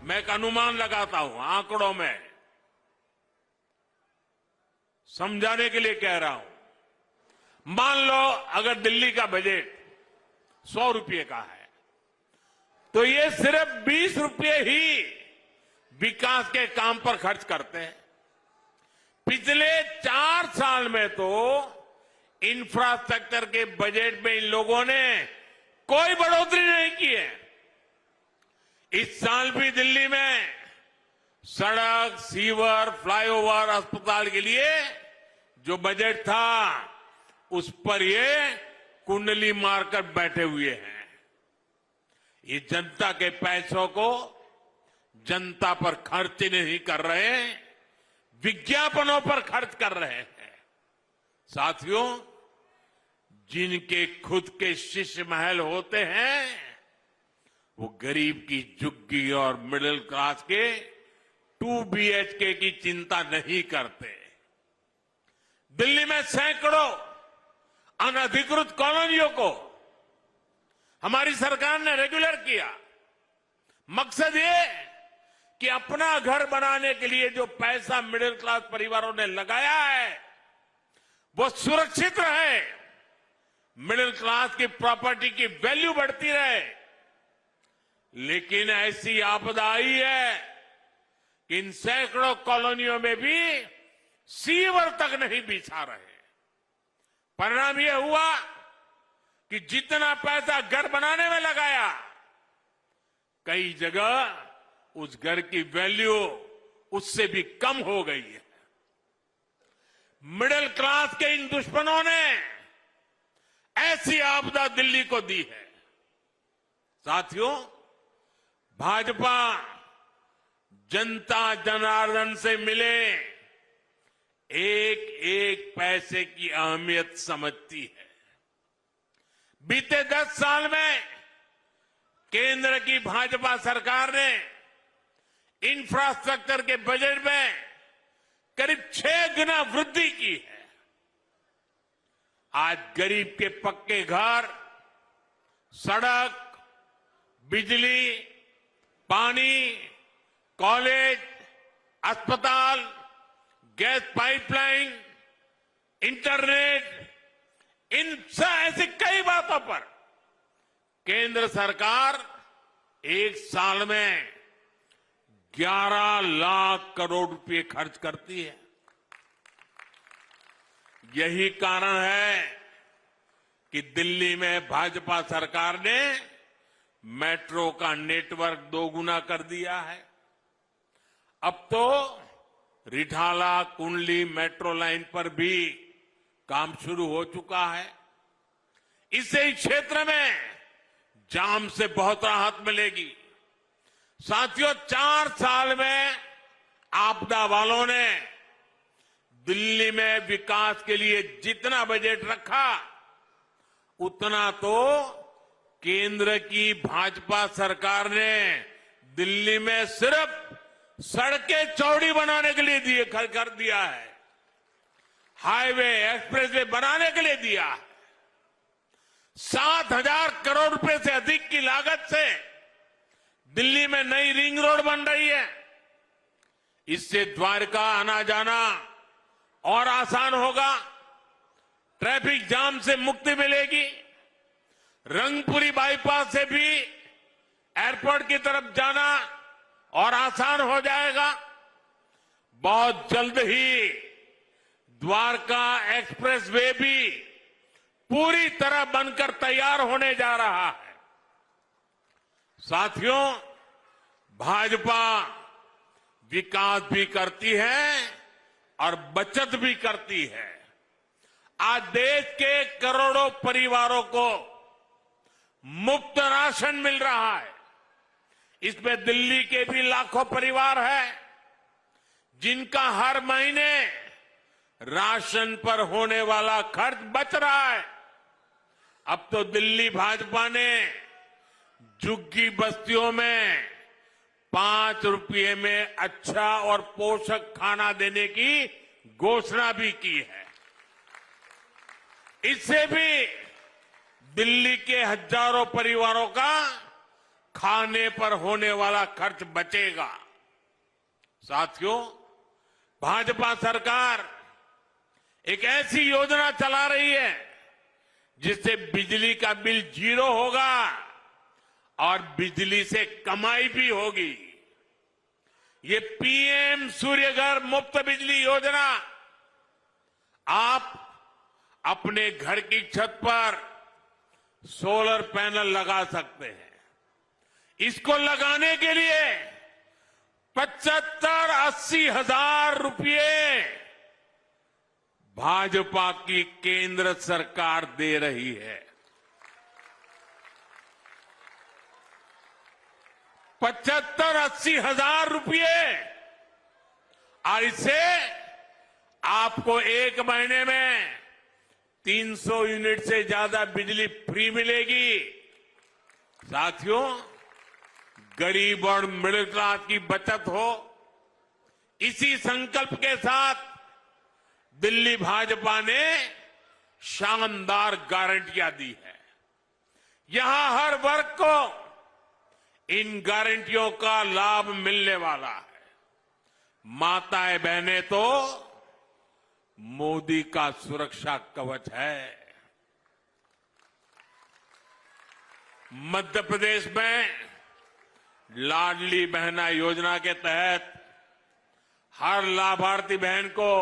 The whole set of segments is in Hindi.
मैं एक अनुमान लगाता हूं आंकड़ों में समझाने के लिए कह रहा हूं। मान लो अगर दिल्ली का बजट 100 रुपये का है तो ये सिर्फ 20 रुपये ही विकास के काम पर खर्च करते हैं। पिछले 4 साल में तो इंफ्रास्ट्रक्चर के बजट में इन लोगों ने कोई बढ़ोतरी नहीं की है। इस साल भी दिल्ली में सड़क, सीवर, फ्लाईओवर, अस्पताल के लिए जो बजट था उस पर ये कुंडली मारकर बैठे हुए हैं। ये जनता के पैसों को जनता पर खर्च नहीं कर रहे, विज्ञापनों पर खर्च कर रहे हैं। साथियों, जिनके खुद के शीश महल होते हैं वो गरीब की झुग्गी और मिडिल क्लास के 2 BHK की चिंता नहीं करते। दिल्ली में सैकड़ों अनधिकृत कॉलोनियों को हमारी सरकार ने रेगुलर किया। मकसद ये कि अपना घर बनाने के लिए जो पैसा मिडिल क्लास परिवारों ने लगाया है वो सुरक्षित रहे, मिडिल क्लास की प्रॉपर्टी की वैल्यू बढ़ती रहे। लेकिन ऐसी आपदा आई है कि इन सैकड़ों कॉलोनियों में भी सीवर तक नहीं बिछा रहे। परिणाम यह हुआ कि जितना पैसा घर बनाने में लगाया, कई जगह उस घर की वैल्यू उससे भी कम हो गई है। मिडिल क्लास के इन दुश्मनों ने ऐसी आपदा दिल्ली को दी है। साथियों, भाजपा जनता जनार्दन से मिले एक एक पैसे की अहमियत समझती है। बीते 10 साल में केंद्र की भाजपा सरकार ने इंफ्रास्ट्रक्चर के बजट में करीब 6 गुना वृद्धि की है। आज गरीब के पक्के घर, सड़क, बिजली, पानी, कॉलेज, अस्पताल, गैस पाइपलाइन, इंटरनेट, इन ऐसी कई बातों पर केंद्र सरकार एक साल में 11 लाख करोड़ रुपए खर्च करती है। यही कारण है कि दिल्ली में भाजपा सरकार ने मेट्रो का नेटवर्क 2 गुना कर दिया है। अब तो रिठाला कुंडली मेट्रो लाइन पर भी काम शुरू हो चुका है। इससे इस क्षेत्र में जाम से बहुत राहत मिलेगी। साथियों, 4 साल में आपदा वालों ने दिल्ली में विकास के लिए जितना बजट रखा उतना तो केंद्र की भाजपा सरकार ने दिल्ली में सिर्फ सड़कें चौड़ी बनाने के लिए कर दिया है, हाईवे, एक्सप्रेसवे बनाने के लिए दिया है। 7,000 करोड़ रुपए से अधिक की लागत से दिल्ली में नई रिंग रोड बन रही है। इससे द्वारका आना जाना और आसान होगा, ट्रैफिक जाम से मुक्ति मिलेगी। रंगपुरी बाईपास से भी एयरपोर्ट की तरफ जाना और आसान हो जाएगा। बहुत जल्द ही द्वारका एक्सप्रेसवे भी पूरी तरह बनकर तैयार होने जा रहा है। साथियों, भाजपा विकास भी करती है और बचत भी करती है। आज देश के करोड़ों परिवारों को मुफ्त राशन मिल रहा है। इसमें दिल्ली के भी लाखों परिवार हैं जिनका हर महीने राशन पर होने वाला खर्च बच रहा है। अब तो दिल्ली भाजपा ने झुग्गी बस्तियों में 5 रुपये में अच्छा और पोषक खाना देने की घोषणा भी की है। इससे भी दिल्ली के हजारों परिवारों का खाने पर होने वाला खर्च बचेगा। साथियों, भाजपा सरकार एक ऐसी योजना चला रही है जिससे बिजली का बिल 0 होगा और बिजली से कमाई भी होगी। ये पीएम सूर्यघर मुफ्त बिजली योजना आप अपने घर की छत पर सोलर पैनल लगा सकते हैं। इसको लगाने के लिए 75-80 हजार रुपये भाजपा की केंद्र सरकार दे रही है। 75-80 हजार रुपये, और इससे आपको एक महीने में 300 यूनिट से ज्यादा बिजली फ्री मिलेगी। साथियों, गरीब और मिडिल क्लास की बचत हो, इसी संकल्प के साथ दिल्ली भाजपा ने शानदार गारंटियां दी है। यहां हर वर्ग को इन गारंटियों का लाभ मिलने वाला है। माताएं बहनें तो मोदी का सुरक्षा कवच है। मध्य प्रदेश में लाडली बहना योजना के तहत हर लाभार्थी बहन को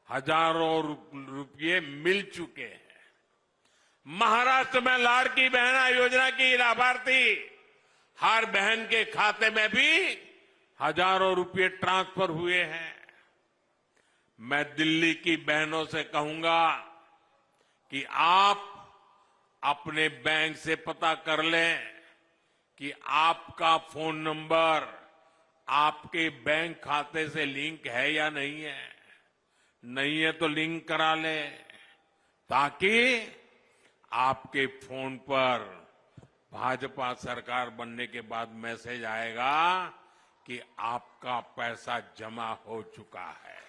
हजारों रुपये मिल चुके हैं। महाराष्ट्र में लाड़की बहना योजना की लाभार्थी हर बहन के खाते में भी हजारों रुपये ट्रांसफर हुए हैं। मैं दिल्ली की बहनों से कहूंगा कि आप अपने बैंक से पता कर लें कि आपका फोन नंबर आपके बैंक खाते से लिंक है या नहीं है। नहीं है तो लिंक करा लें, ताकि आपके फोन पर भाजपा सरकार बनने के बाद मैसेज आएगा कि आपका पैसा जमा हो चुका है।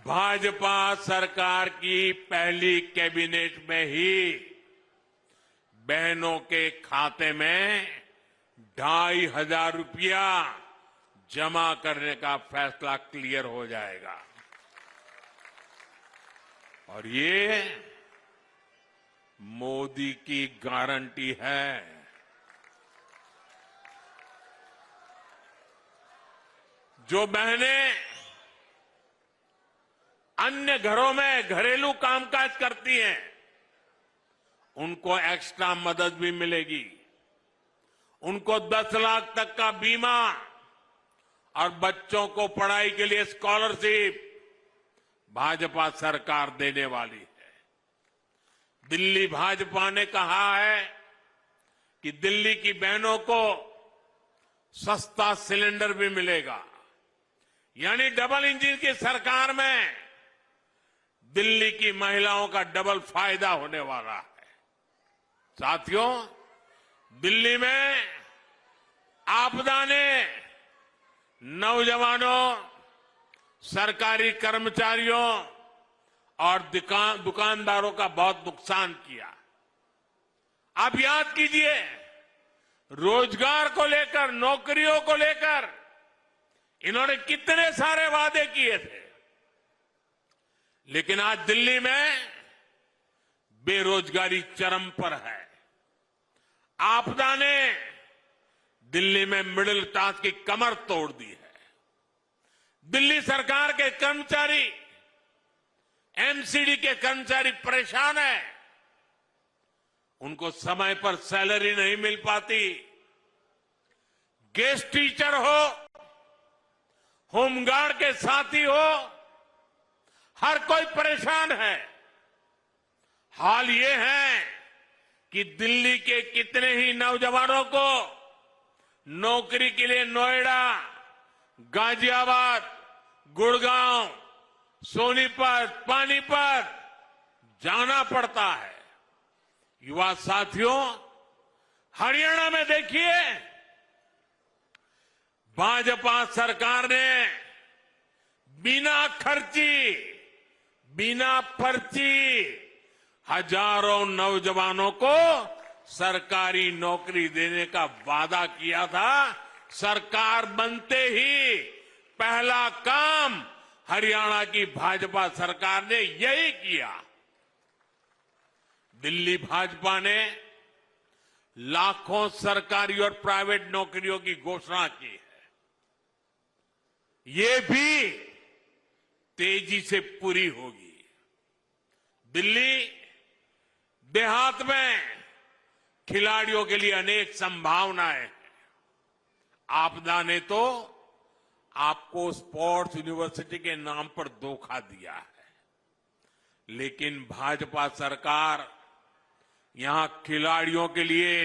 भाजपा सरकार की पहली कैबिनेट में ही बहनों के खाते में 2,500 रुपया जमा करने का फैसला क्लियर हो जाएगा। और ये मोदी की गारंटी है। जो बहनें अन्य घरों में घरेलू कामकाज करती हैं, उनको एक्स्ट्रा मदद भी मिलेगी। उनको 10 लाख तक का बीमा और बच्चों को पढ़ाई के लिए स्कॉलरशिप भाजपा सरकार देने वाली है। दिल्ली भाजपा ने कहा है कि दिल्ली की बहनों को सस्ता सिलेंडर भी मिलेगा। यानी डबल इंजन की सरकार में दिल्ली की महिलाओं का डबल फायदा होने वाला है। साथियों, दिल्ली में आपदा ने नौजवानों, सरकारी कर्मचारियों और दुकानदारों का बहुत नुकसान किया। आप याद कीजिए, रोजगार को लेकर, नौकरियों को लेकर इन्होंने कितने सारे वादे किए थे, लेकिन आज दिल्ली में बेरोजगारी चरम पर है। आपदा ने दिल्ली में मिडिल क्लास की कमर तोड़ दी है। दिल्ली सरकार के कर्मचारी, एमसीडी के कर्मचारी परेशान हैं। उनको समय पर सैलरी नहीं मिल पाती। गेस्ट टीचर हो, होमगार्ड के साथी हो, हर कोई परेशान है। हाल ये है कि दिल्ली के कितने ही नौजवानों को नौकरी के लिए नोएडा, गाजियाबाद, गुड़गांव, सोनीपत, पानीपत जाना पड़ता है। युवा साथियों, हरियाणा में देखिए, भाजपा सरकार ने बिना खर्ची, बिना पर्ची हजारों नौजवानों को सरकारी नौकरी देने का वादा किया था। सरकार बनते ही पहला काम हरियाणा की भाजपा सरकार ने यही किया। दिल्ली भाजपा ने लाखों सरकारी और प्राइवेट नौकरियों की घोषणा की है। ये भी तेजी से पूरी होगी। दिल्ली देहात में खिलाड़ियों के लिए अनेक संभावनाएं हैं। आपदा ने तो आपको स्पोर्ट्स यूनिवर्सिटी के नाम पर धोखा दिया है, लेकिन भाजपा सरकार यहां खिलाड़ियों के लिए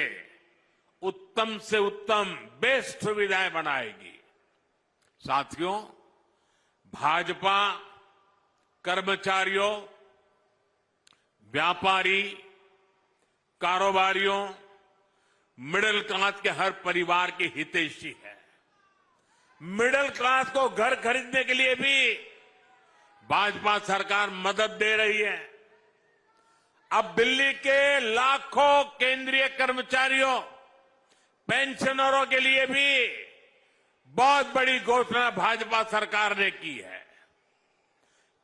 उत्तम से उत्तम बेस्ट सुविधाएं बनाएगी। साथियों, भाजपा कर्मचारियों, व्यापारी, कारोबारियों, मिडिल क्लास के हर परिवार की हितैषी है। मिडिल क्लास को घर खरीदने के लिए भी भाजपा सरकार मदद दे रही है। अब दिल्ली के लाखों केंद्रीय कर्मचारियों, पेंशनरों के लिए भी बहुत बड़ी घोषणा भाजपा सरकार ने की है।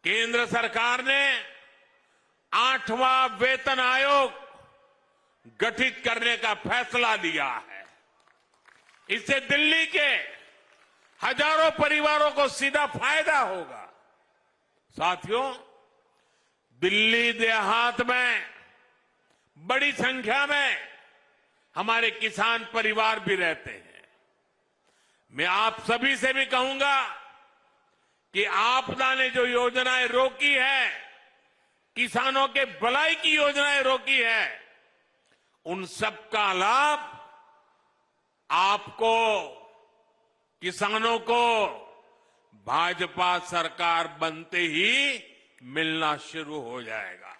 केंद्र सरकार ने 8वां वेतन आयोग गठित करने का फैसला लिया है। इससे दिल्ली के हजारों परिवारों को सीधा फायदा होगा। साथियों, दिल्ली देहात में बड़ी संख्या में हमारे किसान परिवार भी रहते हैं। मैं आप सभी से भी कहूंगा कि आपदा ने जो योजनाएं रोकी है, किसानों के भलाई की योजनाएं रोकी है, उन सब का लाभ आपको, किसानों को भाजपा सरकार बनते ही मिलना शुरू हो जाएगा।